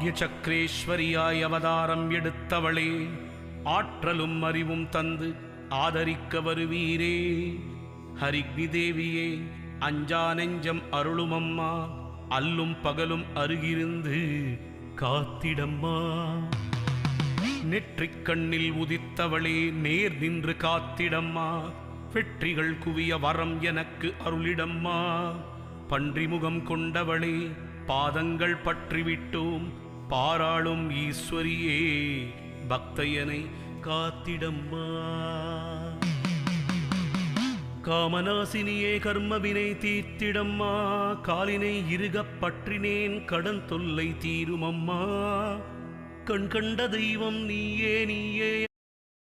ஆத்ய சக்கரேஸ்வரியாய் அவதாரம் எடுத்தவளே, ஆற்றலும் அறிவும் தந்து ஆதரிக்க வருவீரே. ஹரிக்னி தேவியே, அஞ்சா நெஞ்சம் அருளுமம்மா, அல்லும் பகலும் அருகிருந்து காத்திடம்மா. நெற்றிக் கண்ணில் உதித்தவளே, நேர் நின்று காத்திடம்மா. வெற்றிகள் குவிய வரம் எனக்கு அருளிடம்மா. பன்றிமுகம் கொண்டவளே, பாதங்கள் பற்றிவிட்டோம், பாராளும் ஈஸ்வரியே, பக்தையனை காத்திடம்மா. காமநாசினியே, கர்மவினை தீர்த்திடம்மா. காலினை இருகப் பற்றினேன், கடன் தொல்லை தீருமம்மா. கண் கண்ட தெய்வம் நீயே நீயே